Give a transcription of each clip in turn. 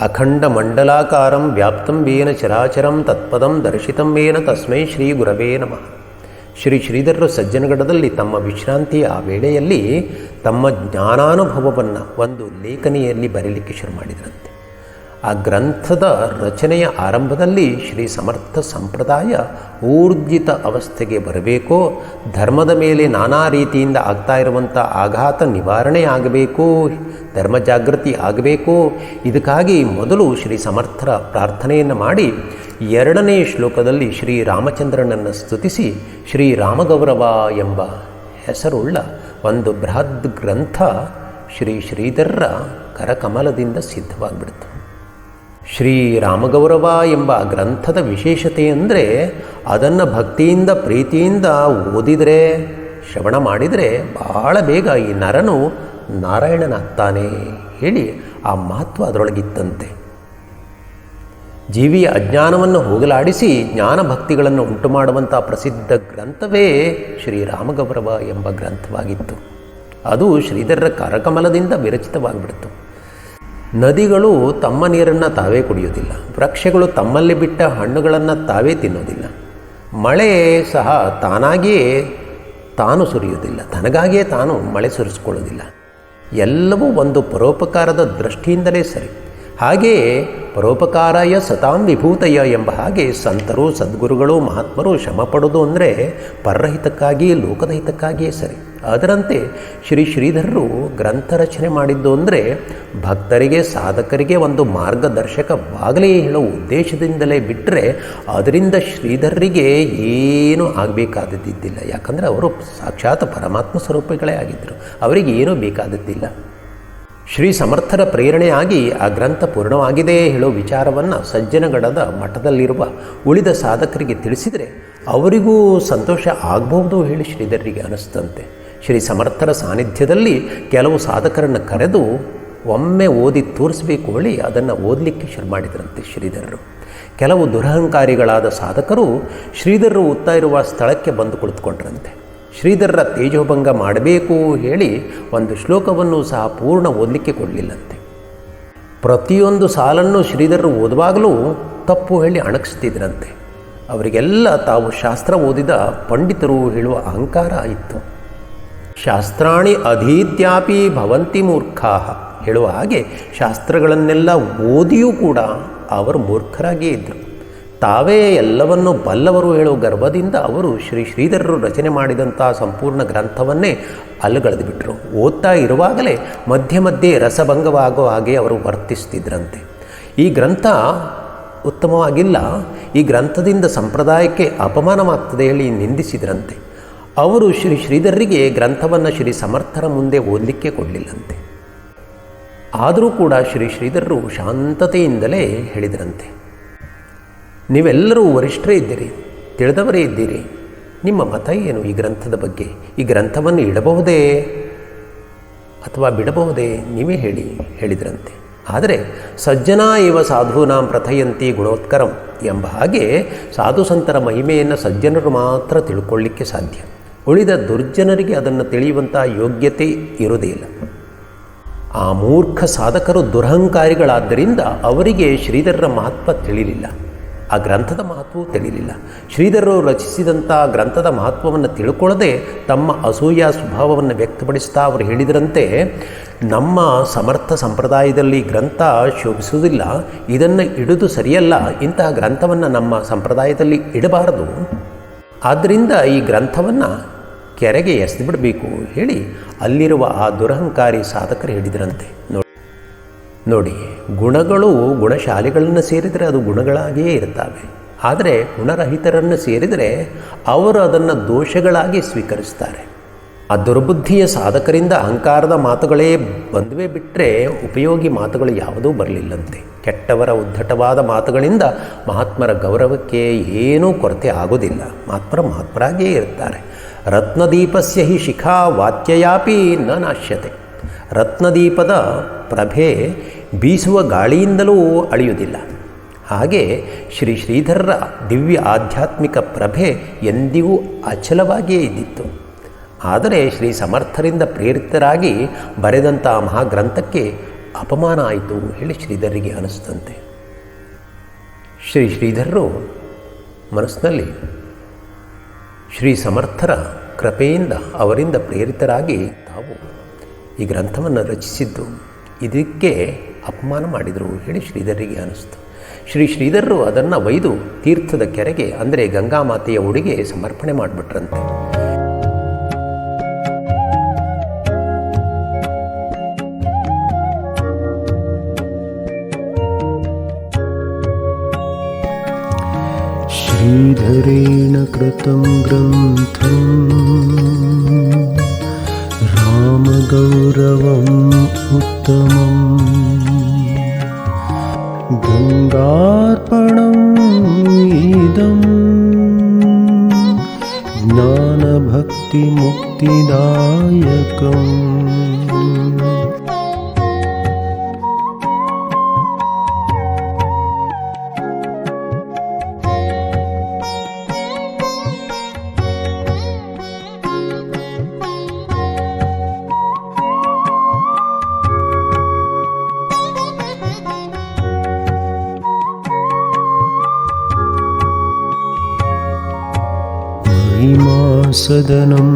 ಅಖಂಡಮಂಡಲಾಕಾರಂ ವ್ಯಾಪ್ತಂ ವೇನ ಚರಾಚರಂ ತತ್ಪದಂ ದರ್ಶಿತಂ ವೇನ ತಸ್ಮೈ ಶ್ರೀ ಗುರವೇ ನಮಃ. ಶ್ರೀಧರರು ಸಜ್ಜನಗಡದಲ್ಲಿ ತಮ್ಮ ವಿಶ್ರಾಂತಿಯ ವೇಳೆಯಲ್ಲಿ ತಮ್ಮ ಜ್ಞಾನಾನುಭವವನ್ನು ಒಂದು ಲೇಖನಿಯಲ್ಲಿ ಬರೀಲಿಕ್ಕೆ ಶುರು ಮಾಡಿದರಂತೆ. ಆ ಗ್ರಂಥದ ರಚನೆಯ ಆರಂಭದಲ್ಲಿ ಶ್ರೀ ಸಮರ್ಥ ಸಂಪ್ರದಾಯ ಊರ್ಜಿತ ಅವಸ್ಥೆಗೆ ಬರಬೇಕು, ಧರ್ಮದ ಮೇಲೆ ನಾನಾ ರೀತಿಯಿಂದ ಆಗ್ತಾ ಇರುವಂಥ ಆಘಾತ ನಿವಾರಣೆ ಆಗಬೇಕು, ಧರ್ಮ ಜಾಗೃತಿ ಆಗಬೇಕು. ಇದಕ್ಕಾಗಿ ಮೊದಲು ಶ್ರೀ ಸಮರ್ಥರ ಪ್ರಾರ್ಥನೆಯನ್ನು ಮಾಡಿ 2ನೇ ಶ್ಲೋಕದಲ್ಲಿ ಶ್ರೀ ರಾಮಚಂದ್ರನನ್ನು ಸ್ತುತಿಸಿ ಶ್ರೀ ರಾಮಗೌರವ ಎಂಬ ಹೆಸರುಳ್ಳ ಒಂದು ಬೃಹದ್ ಗ್ರಂಥ ಶ್ರೀಧರರ ಕರಕಮಲದಿಂದ ಸಿದ್ಧವಾಗಿಬಿಡ್ತು. ಶ್ರೀ ರಾಮಗೌರವ ಎಂಬ ಗ್ರಂಥದ ವಿಶೇಷತೆ ಅಂದರೆ ಅದನ್ನು ಭಕ್ತಿಯಿಂದ ಪ್ರೀತಿಯಿಂದ ಓದಿದರೆ, ಶ್ರವಣ ಮಾಡಿದರೆ ಭಾಳ ಬೇಗ ಈ ನರನು ನಾರಾಯಣನಾಗ್ತಾನೆ ಹೇಳಿ ಆ ಮಹತ್ವ ಅದರೊಳಗಿತ್ತಂತೆ. ಜೀವಿಯ ಅಜ್ಞಾನವನ್ನು ಹೋಗಲಾಡಿಸಿ ಜ್ಞಾನ ಭಕ್ತಿಗಳನ್ನು ಉಂಟು ಮಾಡುವಂಥ ಪ್ರಸಿದ್ಧ ಗ್ರಂಥವೇ ಶ್ರೀ ರಾಮಗೌರವ ಎಂಬ ಗ್ರಂಥವಾಗಿತ್ತು. ಅದು ಶ್ರೀಧರರ ಕರಕಮಲದಿಂದ ವಿರಚಿತವಾಗಿಬಿಡ್ತು. ನದಿಗಳು ತಮ್ಮ ನೀರನ್ನು ತಾವೇ ಕುಡಿಯೋದಿಲ್ಲ, ವೃಕ್ಷಗಳು ತಮ್ಮಲ್ಲಿ ಬಿಟ್ಟ ಹಣ್ಣುಗಳನ್ನು ತಾವೇ ತಿನ್ನೋದಿಲ್ಲ, ಮಳೆ ಸಹ ತಾನಾಗಿಯೇ ತಾನು ಸುರಿಯೋದಿಲ್ಲ, ತನಗಾಗಿಯೇ ತಾನು ಮಳೆ ಸುರಿಸ್ಕೊಳ್ಳೋದಿಲ್ಲ. ಎಲ್ಲವೂ ಒಂದು ಪರೋಪಕಾರದ ದೃಷ್ಟಿಯಿಂದಲೇ ಸರಿ. ಹಾಗೆಯೇ ಪರೋಪಕಾರಾಯ ಸತಾಂ ವಿಭೂತಯ ಎಂಬ ಹಾಗೆ ಸಂತರು, ಸದ್ಗುರುಗಳು, ಮಹಾತ್ಮರು ಶ್ರಮ ಪಡೋದು ಅಂದರೆ ಪರಹಿತಕ್ಕಾಗಿ, ಲೋಕದ ಹಿತಕ್ಕಾಗಿಯೇ ಸರಿ. ಅದರಂತೆ ಶ್ರೀಧರರು ಗ್ರಂಥ ರಚನೆ ಮಾಡಿದ್ದು ಅಂದರೆ ಭಕ್ತರಿಗೆ, ಸಾಧಕರಿಗೆ ಒಂದು ಮಾರ್ಗದರ್ಶಕವಾಗಲೇ ಹೇಳೋ ಉದ್ದೇಶದಿಂದಲೇ ಬಿಟ್ಟರೆ ಅದರಿಂದ ಶ್ರೀಧರರಿಗೆ ಏನೂ ಆಗಬೇಕಾದದ್ದಿದ್ದಿಲ್ಲ. ಯಾಕಂದರೆ ಅವರು ಸಾಕ್ಷಾತ್ ಪರಮಾತ್ಮ ಸ್ವರೂಪಿಗಳೇ ಆಗಿದ್ದರು, ಅವರಿಗೆ ಏನೂ ಬೇಕಾದದ್ದಿಲ್ಲ. ಶ್ರೀ ಸಮರ್ಥರ ಪ್ರೇರಣೆಯಾಗಿ ಆ ಗ್ರಂಥ ಪೂರ್ಣವಾಗಿದೆ ಹೇಳೋ ವಿಚಾರವನ್ನು ಸಜ್ಜನಗಡದ ಮಠದಲ್ಲಿರುವ ಉಳಿದ ಸಾಧಕರಿಗೆ ತಿಳಿಸಿದರೆ ಅವರಿಗೂ ಸಂತೋಷ ಆಗಬಹುದು ಹೇಳಿ ಶ್ರೀಧರರಿಗೆ ಅನಿಸ್ತಂತೆ. ಶ್ರೀ ಸಮರ್ಥರ ಸಾನ್ನಿಧ್ಯದಲ್ಲಿ ಕೆಲವು ಸಾಧಕರನ್ನು ಕರೆದು ಒಮ್ಮೆ ಓದಿ ತೋರಿಸಬೇಕು ಹೇಳಿ ಅದನ್ನು ಓದಲಿಕ್ಕೆ ಶುರು ಮಾಡಿದರಂತೆ ಶ್ರೀಧರರು. ಕೆಲವು ದುರಹಂಕಾರಿಗಳಾದ ಸಾಧಕರು ಶ್ರೀಧರರು ಓದ್ತಾ ಇರುವ ಸ್ಥಳಕ್ಕೆ ಬಂದು ಕುಳಿತುಕೊಂಡ್ರಂತೆ. ಶ್ರೀಧರರ ತೇಜೋಭಂಗ ಮಾಡಬೇಕು ಹೇಳಿ ಒಂದು ಶ್ಲೋಕವನ್ನು ಸಹ ಪೂರ್ಣ ಓದಲಿಕ್ಕೆ ಕೊಡಲಿಲ್ಲಂತೆ. ಪ್ರತಿಯೊಂದು ಸಾಲನ್ನು ಶ್ರೀಧರರು ಓದುವಾಗಲೂ ತಪ್ಪು ಹೇಳಿ ಅಣಗಿಸ್ತಿದ್ರಂತೆ. ಅವರಿಗೆಲ್ಲ ತಾವು ಶಾಸ್ತ್ರ ಓದಿದ ಪಂಡಿತರು ಹೇಳುವ ಅಹಂಕಾರ ಇತ್ತು. ಶಾಸ್ತ್ರಾಣಿ ಅಧೀತ್ಯಾಪಿ ಭವಂತಿ ಮೂರ್ಖಾ ಹೇಳುವ ಹಾಗೆ ಶಾಸ್ತ್ರಗಳನ್ನೆಲ್ಲ ಓದಿಯೂ ಕೂಡ ಅವರು ಮೂರ್ಖರಾಗಿಯೇ ಇದ್ದರು. ತಾವೇ ಎಲ್ಲವನ್ನು ಬಲ್ಲವರು ಹೇಳುವ ಗರ್ವದಿಂದ ಅವರು ಶ್ರೀಧರರು ರಚನೆ ಮಾಡಿದಂಥ ಸಂಪೂರ್ಣ ಗ್ರಂಥವನ್ನೇ ಅಲ್ಲಗಳೆದು ಬಿಟ್ಟರು. ಓದ್ತಾ ಇರುವಾಗಲೇ ಮಧ್ಯೆ ಮಧ್ಯೆ ರಸಭಂಗವಾಗೋ ಹಾಗೆ ಅವರು ವರ್ತಿಸ್ತಿದ್ರಂತೆ. ಈ ಗ್ರಂಥ ಉತ್ತಮವಾಗಿಲ್ಲ, ಈ ಗ್ರಂಥದಿಂದ ಸಂಪ್ರದಾಯಕ್ಕೆ ಅಪಮಾನವಾಗ್ತದೆ ಹೇಳಿ ನಿಂದಿಸಿದ್ರಂತೆ. ಅವರು ಶ್ರೀಧರರಿಗೆ ಗ್ರಂಥವನ್ನು ಶ್ರೀ ಸಮರ್ಥರ ಮುಂದೆ ಓದಲಿಕ್ಕೆ ಕೊಡಲಿಲ್ಲಂತೆ. ಆದರೂ ಕೂಡ ಶ್ರೀಧರರು ಶಾಂತತೆಯಿಂದಲೇ ಹೇಳಿದರಂತೆ, ನೀವೆಲ್ಲರೂ ವರಿಷ್ಠರೇ ಇದ್ದೀರಿ, ತಿಳಿದವರೇ ಇದ್ದೀರಿ, ನಿಮ್ಮ ಮತ ಏನು ಈ ಗ್ರಂಥದ ಬಗ್ಗೆ? ಈ ಗ್ರಂಥವನ್ನು ಇಡಬಹುದೇ ಅಥವಾ ಬಿಡಬಹುದೇ? ನೀವೇ ಹೇಳಿದ್ರಂತೆ. ಆದರೆ ಸಜ್ಜನ ಇವ ಸಾಧೂನಾಂ ಪ್ರಥಯಂತಿ ಗುಣೋತ್ಕರಂ ಎಂಬ ಹಾಗೆ ಸಾಧು ಸಂತರ ಮಹಿಮೆಯನ್ನು ಸಜ್ಜನರು ಮಾತ್ರ ತಿಳ್ಕೊಳ್ಳಿಕ್ಕೆ ಸಾಧ್ಯ. ಉಳಿದ ದುರ್ಜನರಿಗೆ ಅದನ್ನು ತಿಳಿಯುವಂಥ ಯೋಗ್ಯತೆ ಇರುವುದೇ ಇಲ್ಲ. ಆ ಮೂರ್ಖ ಸಾಧಕರು ದುರಹಂಕಾರಿಗಳಾದ್ದರಿಂದ ಅವರಿಗೆ ಶ್ರೀಧರರ ಮಹತ್ವ ತಿಳಿಲಿಲ್ಲ, ಆ ಗ್ರಂಥದ ಮಹತ್ವವೂ ತಿಳಿಲಿಲ್ಲ. ಶ್ರೀಧರರು ರಚಿಸಿದಂಥ ಗ್ರಂಥದ ಮಹತ್ವವನ್ನು ತಿಳ್ಕೊಳ್ಳದೆ ತಮ್ಮ ಅಸೂಯ ಸ್ವಭಾವವನ್ನು ವ್ಯಕ್ತಪಡಿಸ್ತಾ ಅವರು ಹೇಳಿದರಂತೆ, ನಮ್ಮ ಸಮರ್ಥ ಸಂಪ್ರದಾಯದಲ್ಲಿ ಗ್ರಂಥ ಶೋಭಿಸುವುದಿಲ್ಲ, ಇದನ್ನು ಇಡುವುದು ಸರಿಯಲ್ಲ, ಇಂತಹ ಗ್ರಂಥವನ್ನು ನಮ್ಮ ಸಂಪ್ರದಾಯದಲ್ಲಿ ಇಡಬಾರದು, ಆದ್ದರಿಂದ ಈ ಗ್ರಂಥವನ್ನು ಕೆರೆಗೆ ಎಸೆದುಬಿಡಬೇಕು ಹೇಳಿ ಅಲ್ಲಿರುವ ಆ ದುರಹಂಕಾರಿ ಸಾಧಕರು ಹೇಳಿದರಂತೆ. ನೋಡಿ, ಗುಣಗಳು ಗುಣಶಾಲಿಗಳನ್ನು ಸೇರಿದರೆ ಅದು ಗುಣಗಳಾಗಿಯೇ ಇರ್ತವೆ. ಆದರೆ ಗುಣರಹಿತರನ್ನು ಸೇರಿದರೆ ಅವರು ಅದನ್ನು ದೋಷಗಳಾಗಿ ಸ್ವೀಕರಿಸ್ತಾರೆ. ಆ ದುರ್ಬುದ್ಧಿಯ ಸಾಧಕರಿಂದ ಅಹಂಕಾರದ ಮಾತುಗಳೇ ಬಂದುವೇ ಬಿಟ್ಟರೆ ಉಪಯೋಗಿ ಮಾತುಗಳು ಯಾವುದೂ ಬರಲಿಲ್ಲಂತೆ. ಕೆಟ್ಟವರ ಉದ್ದಟವಾದ ಮಾತುಗಳಿಂದ ಮಹಾತ್ಮರ ಗೌರವಕ್ಕೆ ಏನೂ ಕೊರತೆ ಆಗೋದಿಲ್ಲ. ಮಹಾತ್ಮರಾಗಿಯೇ ಇರ್ತಾರೆ. ರತ್ನದೀಪಸ್ಯ ಹಿ ಶಿಖಾ ವಾತ್ಯಯಾಪಿ ನ ನಾಶ್ಯತೆ. ರತ್ನದೀಪದ ಪ್ರಭೆ ಬೀಸುವ ಗಾಳಿಯಿಂದಲೂ ಅಳಿಯುವುದಿಲ್ಲ. ಹಾಗೆ ಶ್ರೀಧರರ ದಿವ್ಯ ಆಧ್ಯಾತ್ಮಿಕ ಪ್ರಭೆ ಎಂದಿಗೂ ಅಚಲವಾಗಿಯೇ ಇದ್ದಿತ್ತು. ಆದರೆ ಶ್ರೀ ಸಮರ್ಥರಿಂದ ಪ್ರೇರಿತರಾಗಿ ಬರೆದಂಥ ಮಹಾಗ್ರಂಥಕ್ಕೆ ಅಪಮಾನ ಆಯಿತು ಹೇಳಿ ಶ್ರೀಧರಿಗೆ ಅನಿಸ್ತಂತೆ. ಶ್ರೀಧರರು ಮನಸ್ಸಿನಲ್ಲಿ ಶ್ರೀ ಸಮರ್ಥರ ಕೃಪೆಯಿಂದ ಅವರಿಂದ ಪ್ರೇರಿತರಾಗಿ ತಾವು ಈ ಗ್ರಂಥವನ್ನು ರಚಿಸಿದ್ದು ಇದಕ್ಕೆ ಅಪಮಾನ ಮಾಡಿದರು ಹೇಳಿ ಶ್ರೀಧರಿಗೆ ಅನಿಸ್ತು. ಶ್ರೀಧರರು ಅದನ್ನು ಒಯ್ದು ತೀರ್ಥದ ಕೆರೆಗೆ ಅಂದರೆ ಗಂಗಾಮಾತೆಯ ಉಡಿಗೆ ಸಮರ್ಪಣೆ ಮಾಡಿಬಿಟ್ರಂತೆ. ಶ್ರೀಧರೇಣ ಕೃತಂ ಗ್ರಂಥಂ ರಾಮಗೌರವಂ ಉತ್ತಮಂ ಗಂಗಾರ್ಪಣಂ ಇದಂ ಜ್ಞಾನಭಕ್ತಿ ಮುಕ್ತಿದಾಯಕಂ. ಸದನಂ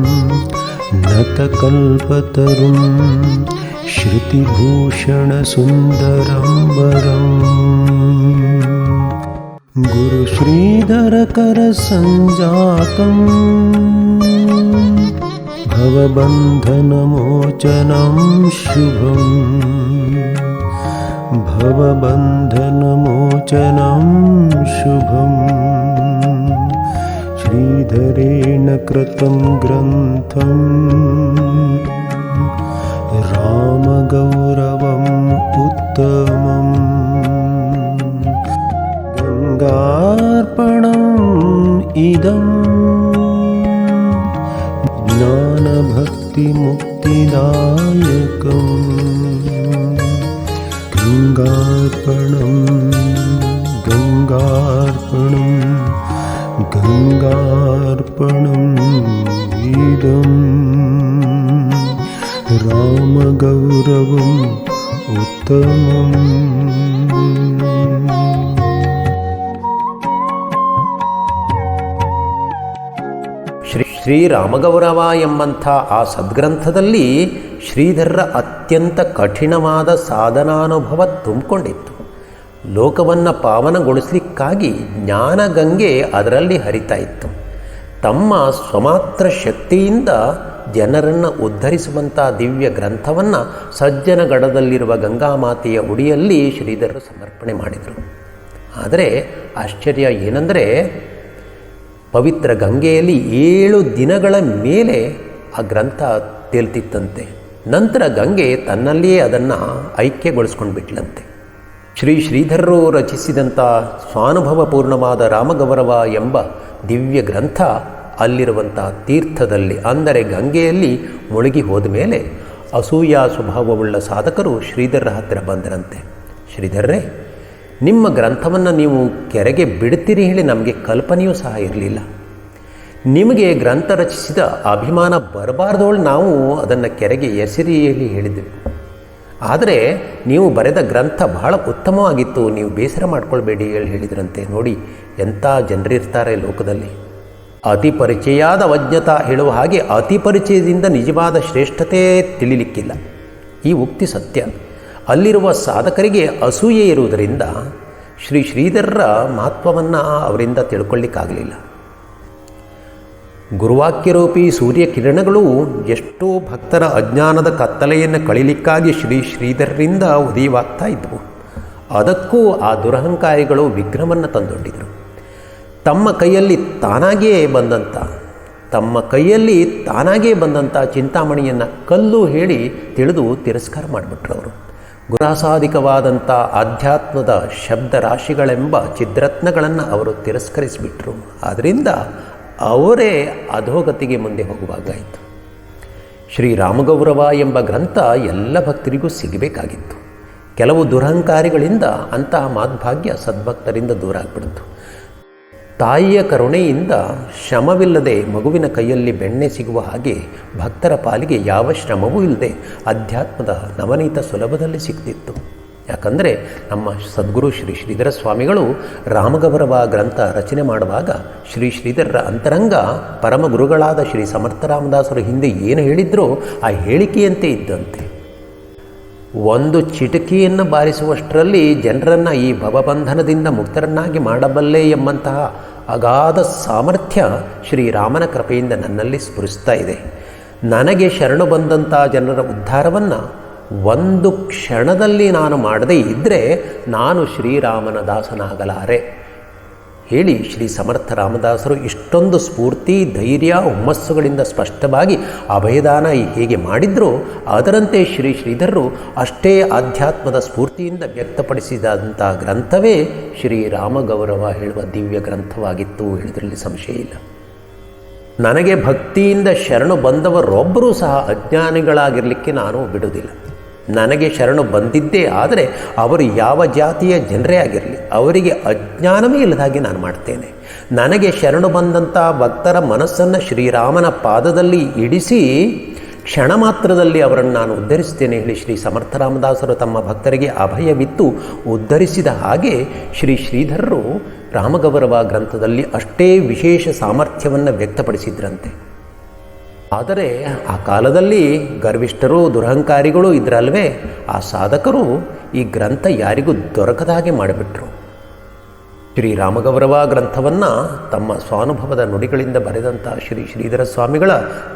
ನತಕಲ್ಪತರುಂ ಶ್ರುತಿಭೂಷಣ ಸುಂದರಂಬರಂ ಗುರು ಶ್ರೀಧರ ಕರ ಸಂಜಾತಂ ಭವಬಂಧನ ಮೋಚನಂ ಶುಭಂ ಭವಬಂಧನ ಮೋಚನಂ ಶುಭಂ. ಶ್ರೀಧರೇಣ ಕೃತಂ ಗ್ರಂಥಂ ರಾಮಗೌರವಂ ಉತ್ತಮಂ ಗಂಗಾರ್ಪಣಂ ಇದಂ ಜ್ಞಾನಭಕ್ತಿ ಮುಕ್ತಿದಾಯಕಂ. ಗಂಗಾರ್ಪಣಂ ಗಂಗಾರ್ಪಣಂ ಗಂಗಾರ್ಪಣಂ ಇದಂ ರಾಮಗೌರವಂ ಉತ್ತಮಂ. ಶ್ರೀರಾಮಗೌರವ ಎಂಬಂಥ ಆ ಸದ್ಗ್ರಂಥದಲ್ಲಿ ಶ್ರೀಧರರ ಅತ್ಯಂತ ಕಠಿಣವಾದ ಸಾಧನಾನುಭವ ತುಂಬಿಕೊಂಡಿತ್ತು. ಲೋಕವನ್ನು ಪಾವನಗೊಳಿಸಲಿಕ್ಕಾಗಿ ಜ್ಞಾನಗಂಗೆ ಅದರಲ್ಲಿ ಹರಿತಾ ಇತ್ತು. ತಮ್ಮ ಸ್ವಮಾತ್ರ ಶಕ್ತಿಯಿಂದ ಜನರನ್ನು ಉದ್ಧರಿಸುವಂಥ ದಿವ್ಯ ಗ್ರಂಥವನ್ನು ಸಜ್ಜನಗಡದಲ್ಲಿರುವ ಗಂಗಾಮಾತೆಯ ಉಡಿಯಲ್ಲಿ ಶ್ರೀಧರರು ಸಮರ್ಪಣೆ ಮಾಡಿದರು. ಆದರೆ ಆಶ್ಚರ್ಯ ಏನೆಂದರೆ ಪವಿತ್ರ ಗಂಗೆಯಲ್ಲಿ 7 ದಿನಗಳ ಮೇಲೆ ಆ ಗ್ರಂಥ ತೇಲ್ತಿತ್ತಂತೆ. ನಂತರ ಗಂಗೆ ತನ್ನಲ್ಲಿಯೇ ಅದನ್ನು ಐಕ್ಯಗೊಳಿಸ್ಕೊಂಡು ಬಿಟ್ಲಂತೆ. ಶ್ರೀಧರರು ರಚಿಸಿದಂಥ ಸ್ವಾನುಭವಪೂರ್ಣವಾದ ರಾಮಗೌರವ ಎಂಬ ದಿವ್ಯ ಗ್ರಂಥ ಅಲ್ಲಿರುವಂಥ ತೀರ್ಥದಲ್ಲಿ ಅಂದರೆ ಗಂಗೆಯಲ್ಲಿ ಮುಳುಗಿ ಹೋದ ಮೇಲೆ ಅಸೂಯ ಸ್ವಭಾವವುಳ್ಳ ಸಾಧಕರು ಶ್ರೀಧರರ ಹತ್ತಿರ ಬಂದರಂತೆ. ಶ್ರೀಧರರೇ, ನಿಮ್ಮ ಗ್ರಂಥವನ್ನು ನೀವು ಕೆರೆಗೆ ಬಿಡ್ತೀರಿ ಹೇಳಿ ನಮಗೆ ಕಲ್ಪನೆಯೂ ಸಹ ಇರಲಿಲ್ಲ. ನಿಮಗೆ ಗ್ರಂಥ ರಚಿಸಿದ ಅಭಿಮಾನ ಬರಬಾರ್ದೋಳು ನಾವು ಅದನ್ನು ಕೆರೆಗೆ ಎಸೆರಿ ಹೇಳಿ ಹೇಳಿದ್ವಿ. ಆದರೆ ನೀವು ಬರೆದ ಗ್ರಂಥ ಬಹಳ ಉತ್ತಮವಾಗಿತ್ತು, ನೀವು ಬೇಸರ ಮಾಡ್ಕೊಳ್ಬೇಡಿ ಹೇಳಿದ್ರಂತೆ. ನೋಡಿ ಎಂಥ ಜನರಿರ್ತಾರೆ ಲೋಕದಲ್ಲಿ. ಅತಿ ಪರಿಚಯಾದ ವಜ್ಞತಾ ಹೇಳುವ ಹಾಗೆ ಅತಿ ಪರಿಚಯದಿಂದ ನಿಜವಾದ ಶ್ರೇಷ್ಠತೆ ತಿಳಿಲಿಕ್ಕಿಲ್ಲ. ಈ ಉಕ್ತಿ ಸತ್ಯ. ಅಲ್ಲಿರುವ ಸಾಧಕರಿಗೆ ಅಸೂಯೆ ಇರುವುದರಿಂದ ಶ್ರೀಧರರ ಮಹತ್ವವನ್ನು ಅವರಿಂದ ತಿಳ್ಕೊಳ್ಳಿಕ್ಕಾಗಲಿಲ್ಲ. ಗುರುವಾಕ್ಯರೂಪಿ ಸೂರ್ಯ ಕಿರಣಗಳು ಎಷ್ಟೋ ಭಕ್ತರ ಅಜ್ಞಾನದ ಕತ್ತಲೆಯನ್ನು ಕಳಿಲಿಕ್ಕಾಗಿ ಶ್ರೀಧರರಿಂದ ಉದಯವಾಗ್ತಾ ಇದ್ವು. ಅದಕ್ಕೂ ಆ ದುರಹಂಕಾರಿಗಳು ವಿಘ್ನವನ್ನು ತಂದೊಡ್ಡಿದರು. ತಮ್ಮ ಕೈಯಲ್ಲಿ ತಾನಾಗೇ ಬಂದಂಥ ಚಿಂತಾಮಣಿಯನ್ನು ಕಲ್ಲು ಹೇಳಿ ತಿಳಿದು ತಿರಸ್ಕಾರ ಮಾಡಿಬಿಟ್ರು. ಅವರು ಗುರಾಸಾಧಿಕವಾದಂಥ ಆಧ್ಯಾತ್ಮದ ಶಬ್ದ ರಾಶಿಗಳೆಂಬ ಚಿದ್ರತ್ನಗಳನ್ನು ಅವರು ತಿರಸ್ಕರಿಸಿಬಿಟ್ರು. ಆದ್ದರಿಂದ ಅವರೇ ಅಧೋಗತಿಗೆ ಮುಂದೆ ಹೋಗುವಾಗಾಯಿತು. ಶ್ರೀರಾಮಗೌರವ ಎಂಬ ಗ್ರಂಥ ಎಲ್ಲ ಭಕ್ತರಿಗೂ ಸಿಗಬೇಕಾಗಿತ್ತು. ಕೆಲವು ದುರಹಂಕಾರಿಗಳಿಂದ ಅಂತಹ ಮಾದ್ಭಾಗ್ಯ ಸದ್ಭಕ್ತರಿಂದ ದೂರ ಆಗಿಬಿಡ್ತು. ತಾಯಿಯ ಕರುಣೆಯಿಂದ ಶ್ರಮವಿಲ್ಲದೆ ಮಗುವಿನ ಕೈಯಲ್ಲಿ ಬೆಣ್ಣೆ ಸಿಗುವ ಹಾಗೆ ಭಕ್ತರ ಪಾಲಿಗೆ ಯಾವ ಶ್ರಮವೂ ಇಲ್ಲದೆ ಅಧ್ಯಾತ್ಮದ ನವನೀತ ಸುಲಭದಲ್ಲಿ ಸಿಗ್ತಿತ್ತು. ಯಾಕಂದರೆ ನಮ್ಮ ಸದ್ಗುರು ಶ್ರೀ ಶ್ರೀಧರ ಸ್ವಾಮಿಗಳು ರಾಮಗೌರವ ಗ್ರಂಥ ರಚನೆ ಮಾಡುವಾಗ ಶ್ರೀ ಶ್ರೀಧರರ ಅಂತರಂಗ ಪರಮ ಗುರುಗಳಾದ ಶ್ರೀ ಸಮರ್ಥರಾಮದಾಸರು ಹಿಂದೆ ಏನು ಹೇಳಿದ್ರೋ ಆ ಹೇಳಿಕೆಯಂತೆ ಇದ್ದಂತೆ. ಒಂದು ಚಿಟಕಿಯನ್ನು ಬಾರಿಸುವಷ್ಟರಲ್ಲಿ ಜನರನ್ನು ಈ ಭವಬಂಧನದಿಂದ ಮುಕ್ತರನ್ನಾಗಿ ಮಾಡಬಲ್ಲೆ ಎಂಬಂತಹ ಅಗಾಧ ಸಾಮರ್ಥ್ಯ ಶ್ರೀರಾಮನ ಕೃಪೆಯಿಂದ ನನ್ನಲ್ಲಿ ಸ್ಫುರಿಸ್ತಾ ಇದೆ. ನನಗೆ ಶರಣು ಬಂದಂಥ ಜನರ ಉದ್ಧಾರವನ್ನು ಒಂದು ಕ್ಷಣದಲ್ಲಿ ನಾನು ಮಾಡದೇ ಇದ್ದರೆ ನಾನು ಶ್ರೀರಾಮನ ದಾಸನಾಗಲಾರೆ ಹೇಳಿ ಶ್ರೀ ಸಮರ್ಥ ರಾಮದಾಸರು ಇಷ್ಟೊಂದು ಸ್ಫೂರ್ತಿ, ಧೈರ್ಯ, ಹುಮ್ಮಸ್ಸುಗಳಿಂದ ಸ್ಪಷ್ಟವಾಗಿ ಅಭಯದಾನ ಹೇಗೆ ಮಾಡಿದ್ರೋ ಅದರಂತೆ ಶ್ರೀ ಶ್ರೀಧರರು ಅಷ್ಟೇ ಆಧ್ಯಾತ್ಮದ ಸ್ಫೂರ್ತಿಯಿಂದ ವ್ಯಕ್ತಪಡಿಸಿದಂಥ ಗ್ರಂಥವೇ ಶ್ರೀರಾಮಗೌರವ ಹೇಳುವ ದಿವ್ಯ ಗ್ರಂಥವಾಗಿತ್ತು ಹೇಳಿದ್ರಲ್ಲಿ ಸಂಶಯ ಇಲ್ಲ. ನನಗೆ ಭಕ್ತಿಯಿಂದ ಶರಣು ಬಂದವರೊಬ್ಬರೂ ಸಹ ಅಜ್ಞಾನಿಗಳಾಗಿರಲಿಕ್ಕೆ ನಾನು ಬಿಡುವುದಿಲ್ಲ. ನನಗೆ ಶರಣು ಬಂದಿದ್ದೇ ಆದರೆ ಅವರು ಯಾವ ಜಾತಿಯ ಜನರೇ ಆಗಿರಲಿ ಅವರಿಗೆ ಅಜ್ಞಾನವೇ ಇಲ್ಲದ ಹಾಗೆ ನಾನು ಮಾಡ್ತೇನೆ. ನನಗೆ ಶರಣು ಬಂದಂಥ ಭಕ್ತರ ಮನಸ್ಸನ್ನು ಶ್ರೀರಾಮನ ಪಾದದಲ್ಲಿ ಇಡಿಸಿ ಕ್ಷಣ ಮಾತ್ರದಲ್ಲಿ ಅವರನ್ನು ನಾನು ಉದ್ಧರಿಸ್ತೇನೆ ಹೇಳಿ ಶ್ರೀ ಸಮರ್ಥರಾಮದಾಸರು ತಮ್ಮ ಭಕ್ತರಿಗೆ ಅಭಯವಿತ್ತು ಉದ್ಧರಿಸಿದ ಹಾಗೆ ಶ್ರೀ ಶ್ರೀಧರರು ರಾಮಗೌರವ ಗ್ರಂಥದಲ್ಲಿ ಅಷ್ಟೇ ವಿಶೇಷ ಸಾಮರ್ಥ್ಯವನ್ನು ವ್ಯಕ್ತಪಡಿಸಿದ್ರಂತೆ. ಆದರೆ ಆ ಕಾಲದಲ್ಲಿ ಗರ್ವಿಷ್ಠರು, ದುರಹಂಕಾರಿಗಳು ಇದ್ರಲ್ವೇ, ಆ ಸಾಧಕರು ಈ ಗ್ರಂಥ ಯಾರಿಗೂ ದೊರಕದ ಹಾಗೆ ಮಾಡಿಬಿಟ್ರು. ಶ್ರೀರಾಮಗೌರವ ಗ್ರಂಥವನ್ನು ತಮ್ಮ ಸ್ವಾನುಭವದ ನುಡಿಗಳಿಂದ ಬರೆದಂಥ ಶ್ರೀ ಶ್ರೀಧರ ಸ್ವಾಮಿಗಳ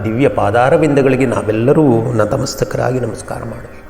ದಿವ್ಯ ಪಾದಾರವಿಂದಗಳಿಗೆ ನಾವೆಲ್ಲರೂ ನತಮಸ್ತಕರಾಗಿ ನಮಸ್ಕಾರ ಮಾಡಬೇಕು.